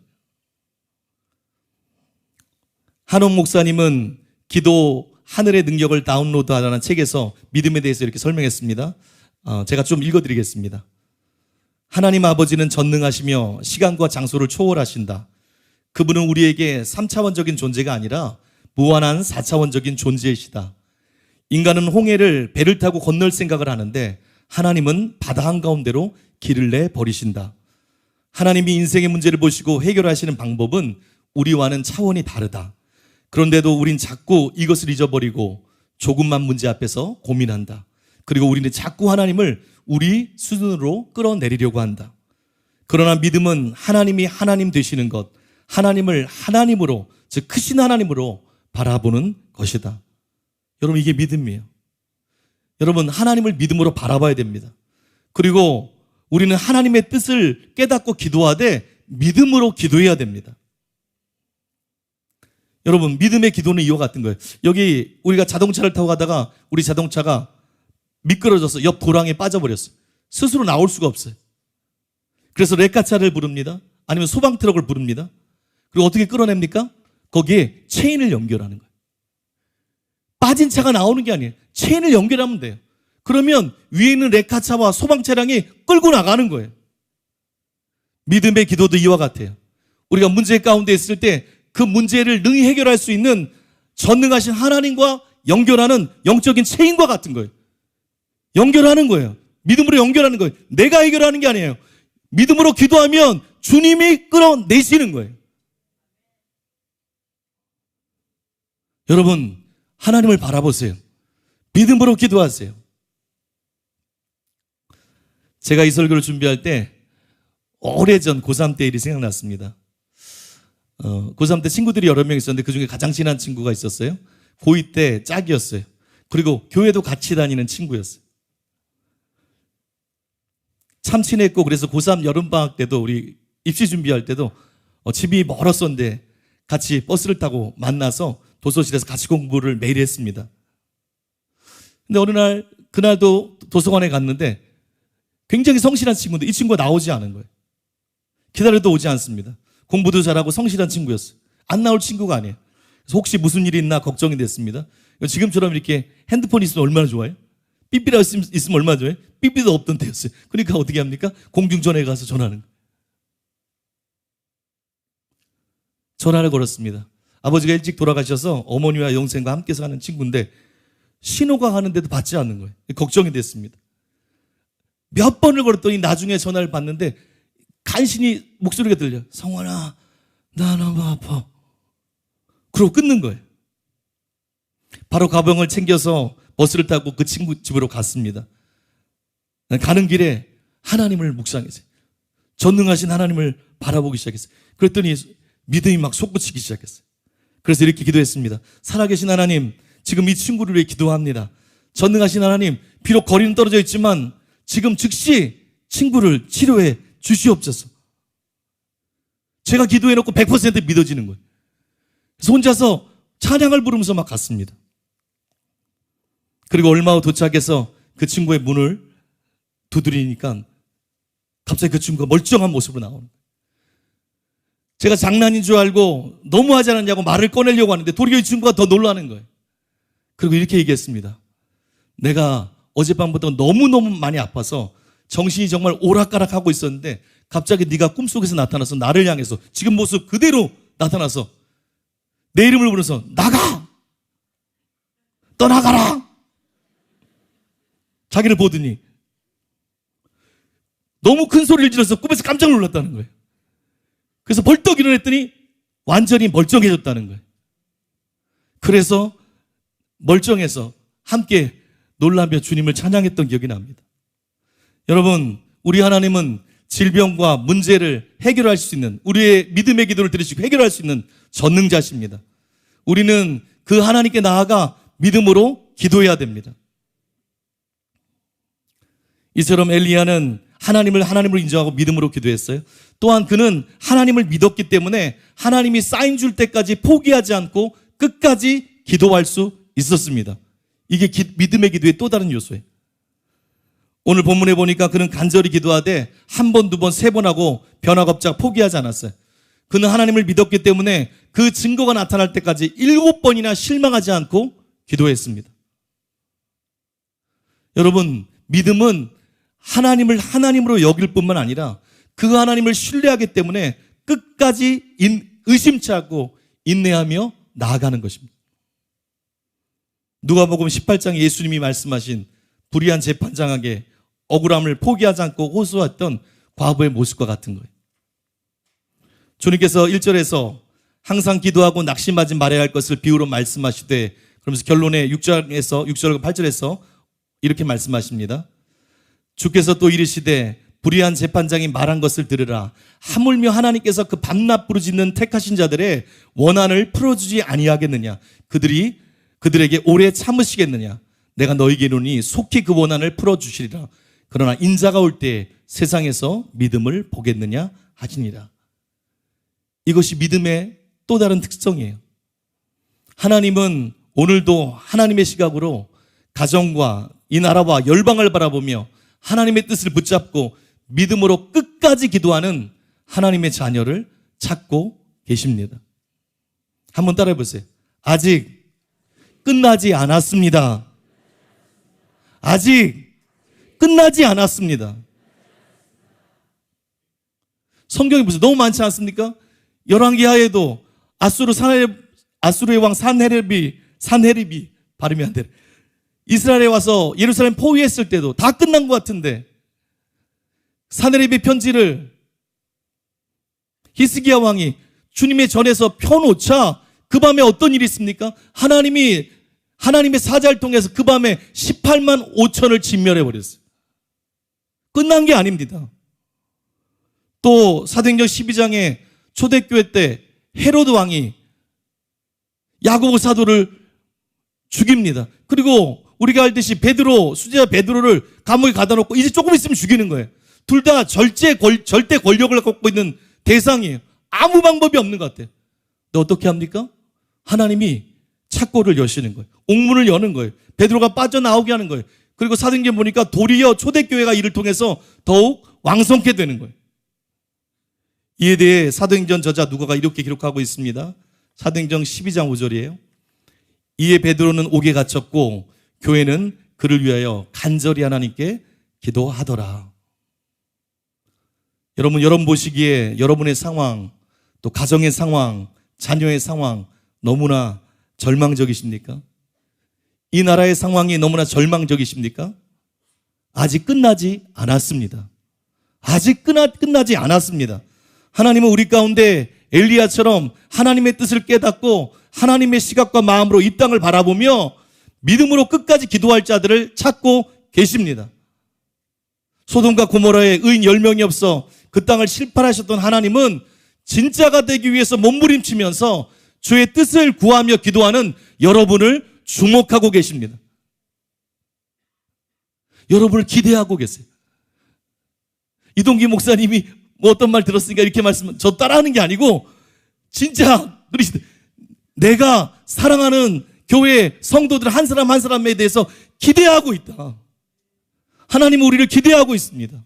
한옥 목사님은 기도 하늘의 능력을 다운로드하라는 책에서 믿음에 대해서 이렇게 설명했습니다. 제가 좀 읽어드리겠습니다. 하나님 아버지는 전능하시며 시간과 장소를 초월하신다. 그분은 우리에게 3차원적인 존재가 아니라 무한한 4차원적인 존재이시다. 인간은 홍해를 배를 타고 건널 생각을 하는데 하나님은 바다 한가운데로 길을 내 버리신다. 하나님이 인생의 문제를 보시고 해결하시는 방법은 우리와는 차원이 다르다. 그런데도 우린 자꾸 이것을 잊어버리고 조금만 문제 앞에서 고민한다. 그리고 우리는 자꾸 하나님을 우리 수준으로 끌어내리려고 한다. 그러나 믿음은 하나님이 하나님 되시는 것, 하나님을 하나님으로, 즉 크신 하나님으로 바라보는 것이다. 여러분, 이게 믿음이에요. 여러분, 하나님을 믿음으로 바라봐야 됩니다. 그리고 우리는 하나님의 뜻을 깨닫고 기도하되 믿음으로 기도해야 됩니다. 여러분, 믿음의 기도는 이와 같은 거예요. 여기 우리가 자동차를 타고 가다가 우리 자동차가 미끄러져서 옆 도랑에 빠져버렸어요. 스스로 나올 수가 없어요. 그래서 레카차를 부릅니다. 아니면 소방 트럭을 부릅니다. 그리고 어떻게 끌어냅니까? 거기에 체인을 연결하는 거예요. 빠진 차가 나오는 게 아니에요. 체인을 연결하면 돼요. 그러면 위에 있는 레카차와 소방 차량이 끌고 나가는 거예요. 믿음의 기도도 이와 같아요. 우리가 문제 가운데 있을 때 그 문제를 능히 해결할 수 있는 전능하신 하나님과 연결하는 영적인 체인과 같은 거예요. 연결하는 거예요. 믿음으로 연결하는 거예요. 내가 해결하는 게 아니에요. 믿음으로 기도하면 주님이 끌어내시는 거예요. 여러분, 하나님을 바라보세요. 믿음으로 기도하세요. 제가 이 설교를 준비할 때 오래전 고3 때 일이 생각났습니다. 고3 때 친구들이 여러 명 있었는데 그중에 가장 친한 친구가 있었어요. 고2 때 짝이었어요. 그리고 교회도 같이 다니는 친구였어요. 참 친했고, 그래서 고3 여름방학 때도 우리 입시 준비할 때도 집이 멀었었는데 같이 버스를 타고 만나서 도서실에서 같이 공부를 매일 했습니다. 근데 어느 날 그날도 도서관에 갔는데 굉장히 성실한 친구인데 이 친구가 나오지 않은 거예요. 기다려도 오지 않습니다. 공부도 잘하고 성실한 친구였어요. 안 나올 친구가 아니에요. 그래서 혹시 무슨 일이 있나 걱정이 됐습니다. 지금처럼 이렇게 핸드폰이 있으면 얼마나 좋아요? 삐삐라고 있으면 얼마나 좋아요? 삐삐도 없던 때였어요. 그러니까 어떻게 합니까? 공중전화에 가서 전화하는 거예요. 전화를 걸었습니다. 아버지가 일찍 돌아가셔서 어머니와 영생과 함께 사는 친구인데 신호가 가는데도 받지 않는 거예요. 걱정이 됐습니다. 몇 번을 걸었더니 나중에 전화를 받는데 간신히 목소리가 들려요. 성원아, 나 너무 아파. 그러고 끊는 거예요. 바로 가방을 챙겨서 버스를 타고 그 친구 집으로 갔습니다. 가는 길에 하나님을 묵상했어요. 전능하신 하나님을 바라보기 시작했어요. 그랬더니 믿음이 막 솟구치기 시작했어요. 그래서 이렇게 기도했습니다. 살아계신 하나님, 지금 이 친구를 위해 기도합니다. 전능하신 하나님, 비록 거리는 떨어져 있지만 지금 즉시 친구를 치료해 주시옵소서. 제가 기도해놓고 100% 믿어지는 거예요. 그래서 혼자서 찬양을 부르면서 막 갔습니다. 그리고 얼마 후 도착해서 그 친구의 문을 두드리니까 갑자기 그 친구가 멀쩡한 모습으로 나오는 거예요. 제가 장난인 줄 알고 너무 하지 않았냐고 말을 꺼내려고 하는데 도리어 이 친구가 더 놀라는 거예요. 그리고 이렇게 얘기했습니다. 내가 어젯밤부터 너무너무 많이 아파서 정신이 정말 오락가락하고 있었는데 갑자기 네가 꿈속에서 나타나서 나를 향해서 지금 모습 그대로 나타나서 내 이름을 부르면서 나가! 떠나가라! 자기를 보더니 너무 큰 소리를 질러서 꿈에서 깜짝 놀랐다는 거예요. 그래서 벌떡 일어났더니 완전히 멀쩡해졌다는 거예요. 그래서 멀쩡해서 함께 놀라며 주님을 찬양했던 기억이 납니다. 여러분, 우리 하나님은 질병과 문제를 해결할 수 있는, 우리의 믿음의 기도를 들으시고 해결할 수 있는 전능자십니다. 우리는 그 하나님께 나아가 믿음으로 기도해야 됩니다. 이처럼 엘리야는 하나님으로 인정하고 믿음으로 기도했어요. 또한 그는 하나님을 믿었기 때문에 하나님이 사인 줄 때까지 포기하지 않고 끝까지 기도할 수 있었습니다. 이게 믿음의 기도의 또 다른 요소예요. 오늘 본문에 보니까 그는 간절히 기도하되 한 번, 두 번, 세 번 하고 변화가 없자 포기하지 않았어요. 그는 하나님을 믿었기 때문에 그 증거가 나타날 때까지 7번이나 실망하지 않고 기도했습니다. 여러분, 믿음은 하나님을 하나님으로 여길 뿐만 아니라 그 하나님을 신뢰하기 때문에 끝까지 의심치 않고 인내하며 나아가는 것입니다. 누가복음 18장에 예수님이 말씀하신 불의한 재판장에게 억울함을 포기하지 않고 호소했던 과부의 모습과 같은 거예요. 주님께서 1절에서 항상 기도하고 낙심하지 말아야 할 것을 비유로 말씀하시되, 그러면서 결론에 6절과 8절에서 이렇게 말씀하십니다. 주께서 또 이르시되 불의한 재판장이 말한 것을 들으라. 하물며 하나님께서 그 밤낮 부르짖는 택하신 자들의 원한을 풀어주지 아니하겠느냐. 그들에게 오래 참으시겠느냐. 내가 너희에게 이르노니 속히 그 원한을 풀어주시리라. 그러나 인자가 올 때 세상에서 믿음을 보겠느냐 하시니라. 이것이 믿음의 또 다른 특성이에요. 하나님은 오늘도 하나님의 시각으로 가정과 이 나라와 열방을 바라보며 하나님의 뜻을 붙잡고 믿음으로 끝까지 기도하는 하나님의 자녀를 찾고 계십니다. 한번 따라해 보세요. 아직 끝나지 않았습니다. 아직 끝나지 않았습니다. 성경에 보세요. 너무 많지 않습니까? 열왕기하에도 아수르의 왕 산헤립이 발음이 안 돼. 이스라엘에 와서 예루살렘 포위했을 때도 다 끝난 것 같은데 산헤립의 편지를 히스기야 왕이 주님의 전에서 펴놓자 그 밤에 어떤 일이 있습니까? 하나님의 사자를 통해서 그 밤에 18만 5천을 진멸해버렸어요. 끝난 게 아닙니다. 또 사도행전 12장에 초대교회 때 헤로드 왕이 야고보 사도를 죽입니다. 그리고 우리가 알듯이 수제자 베드로를 감옥에 가다 놓고 이제 조금 있으면 죽이는 거예요. 둘 다 절대 권력을 갖고 있는 대상이에요. 아무 방법이 없는 것 같아요. 근데 어떻게 합니까? 하나님이 창고를 여시는 거예요. 옥문을 여는 거예요. 베드로가 빠져나오게 하는 거예요. 그리고 사도행전 보니까 도리어 초대교회가 이를 통해서 더욱 왕성케 되는 거예요. 이에 대해 사도행전 저자 누가가 이렇게 기록하고 있습니다. 사도행전 12장 5절이에요. 이에 베드로는 옥에 갇혔고 교회는 그를 위하여 간절히 하나님께 기도하더라. 여러분 보시기에 여러분의 상황, 또 가정의 상황, 자녀의 상황 너무나 절망적이십니까? 이 나라의 상황이 너무나 절망적이십니까? 아직 끝나지 않았습니다. 아직 끝나지 않았습니다. 하나님은 우리 가운데 엘리야처럼 하나님의 뜻을 깨닫고 하나님의 시각과 마음으로 이 땅을 바라보며 믿음으로 끝까지 기도할 자들을 찾고 계십니다. 소돔과 고모라에 의인 10명이 없어 그 땅을 실패하셨던 하나님은 진짜가 되기 위해서 몸부림치면서 주의 뜻을 구하며 기도하는 여러분을 주목하고 계십니다. 여러분을 기대하고 계세요. 이동기 목사님이 뭐 어떤 말 들었으니까 이렇게 말씀, 저 따라하는 게 아니고 진짜 내가 사랑하는 교회 성도들 한 사람 한 사람에 대해서 기대하고 있다. 하나님은 우리를 기대하고 있습니다.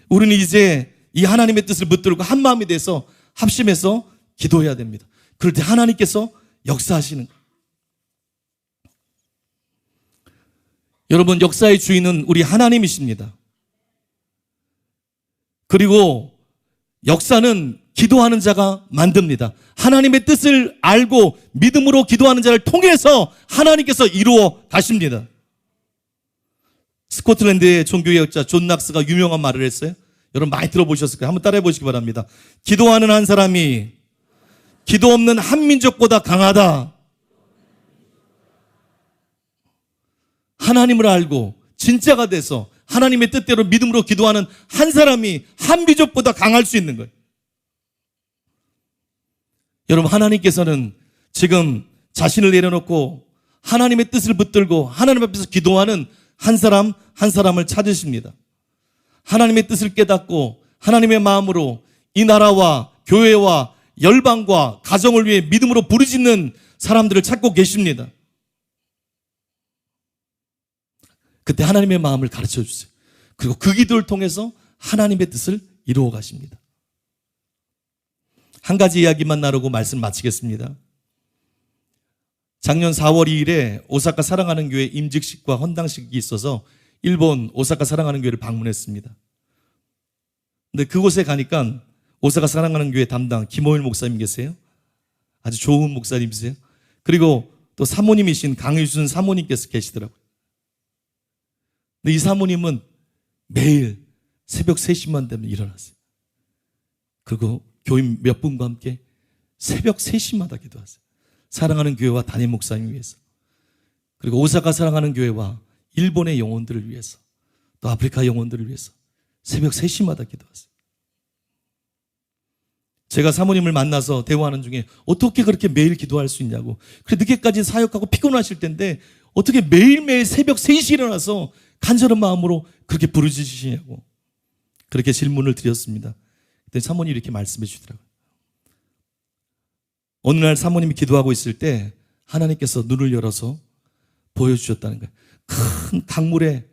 우리는 이제 이 하나님의 뜻을 붙들고 한 마음이 돼서 합심해서 기도해야 됩니다. 그럴 때 하나님께서 역사하시는 거예요. 여러분, 역사의 주인은 우리 하나님이십니다. 그리고 역사는 기도하는 자가 만듭니다. 하나님의 뜻을 알고 믿음으로 기도하는 자를 통해서 하나님께서 이루어 가십니다. 스코틀랜드의 종교개혁자 존 낙스가 유명한 말을 했어요. 여러분 많이 들어보셨을 거예요. 한번 따라해 보시기 바랍니다. 기도하는 한 사람이 기도 없는 한 민족보다 강하다. 하나님을 알고 진짜가 돼서 하나님의 뜻대로 믿음으로 기도하는 한 사람이 한 민족보다 강할 수 있는 거예요. 여러분, 하나님께서는 지금 자신을 내려놓고 하나님의 뜻을 붙들고 하나님 앞에서 기도하는 한 사람 한 사람을 찾으십니다. 하나님의 뜻을 깨닫고 하나님의 마음으로 이 나라와 교회와 열방과 가정을 위해 믿음으로 부르짖는 사람들을 찾고 계십니다. 그때 하나님의 마음을 가르쳐 주세요. 그리고 그 기도를 통해서 하나님의 뜻을 이루어 가십니다. 한 가지 이야기만 나누고 말씀 마치겠습니다. 작년 4월 2일에 오사카 사랑하는 교회 임직식과 헌당식이 있어서 일본 오사카 사랑하는 교회를 방문했습니다. 근데 그곳에 가니까 오사카 사랑하는 교회 담당 김호일 목사님 계세요. 아주 좋은 목사님이세요. 그리고 또 사모님이신 강유순 사모님께서 계시더라고요. 근데 이 사모님은 매일 새벽 3시만 되면 일어났어요. 그리고 교인 몇 분과 함께 새벽 3시마다 기도하세요. 사랑하는 교회와 담임 목사님 위해서, 그리고 오사카 사랑하는 교회와 일본의 영혼들을 위해서, 또 아프리카 영혼들을 위해서 새벽 3시마다 기도하세요. 제가 사모님을 만나서 대화하는 중에 어떻게 그렇게 매일 기도할 수 있냐고, 그래 늦게까지 사역하고 피곤하실 텐데 어떻게 매일매일 새벽 3시에 일어나서 간절한 마음으로 그렇게 부르짖으시냐고 그렇게 질문을 드렸습니다. 그때 사모님이 이렇게 말씀해 주시더라고요. 어느 날 사모님이 기도하고 있을 때 하나님께서 눈을 열어서 보여주셨다는 거예요. 큰 강물에,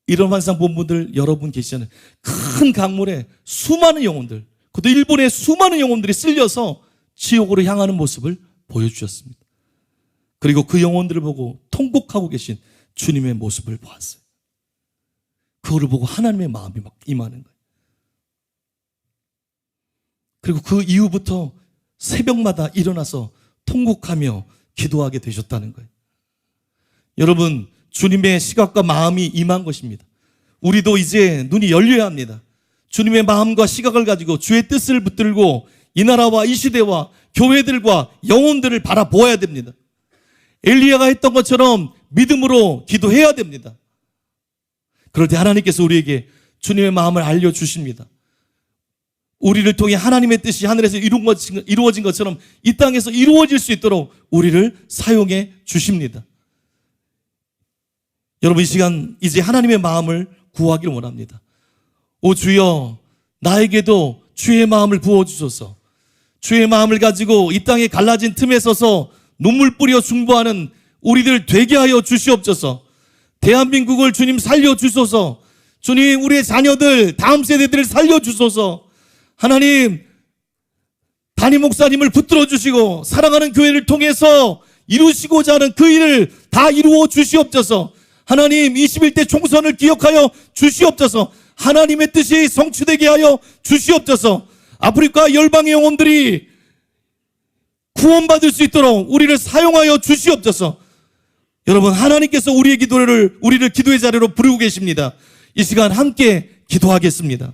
이런 환상 본 분들 여러분 계시잖아요. 큰 강물에 수많은 영혼들, 그것도 일본의 수많은 영혼들이 쓸려서 지옥으로 향하는 모습을 보여주셨습니다. 그리고 그 영혼들을 보고 통곡하고 계신 주님의 모습을 보았어요. 그거를 보고 하나님의 마음이 막 임하는 거예요. 그리고 그 이후부터 새벽마다 일어나서 통곡하며 기도하게 되셨다는 거예요. 여러분, 주님의 시각과 마음이 임한 것입니다. 우리도 이제 눈이 열려야 합니다. 주님의 마음과 시각을 가지고 주의 뜻을 붙들고 이 나라와 이 시대와 교회들과 영혼들을 바라보아야 됩니다. 엘리야가 했던 것처럼 믿음으로 기도해야 됩니다. 그럴 때 하나님께서 우리에게 주님의 마음을 알려주십니다. 우리를 통해 하나님의 뜻이 하늘에서 이루어진 것처럼 이 땅에서 이루어질 수 있도록 우리를 사용해 주십니다. 여러분, 이 시간 이제 하나님의 마음을 구하기를 원합니다. 오 주여, 나에게도 주의 마음을 부어주소서. 주의 마음을 가지고 이 땅에 갈라진 틈에 서서 눈물 뿌려 중보하는 우리들 되게 하여 주시옵소서. 대한민국을 주님 살려주소서. 주님, 우리의 자녀들, 다음 세대들을 살려주소서. 하나님, 담임 목사님을 붙들어 주시고 사랑하는 교회를 통해서 이루시고자 하는 그 일을 다 이루어 주시옵소서. 하나님, 21대 총선을 기억하여 주시옵소서. 하나님의 뜻이 성취되게 하여 주시옵소서. 아프리카 열방의 영혼들이 구원받을 수 있도록 우리를 사용하여 주시옵소서. 여러분, 하나님께서 우리의 기도를, 우리를 기도의 자리로 부르고 계십니다. 이 시간 함께 기도하겠습니다.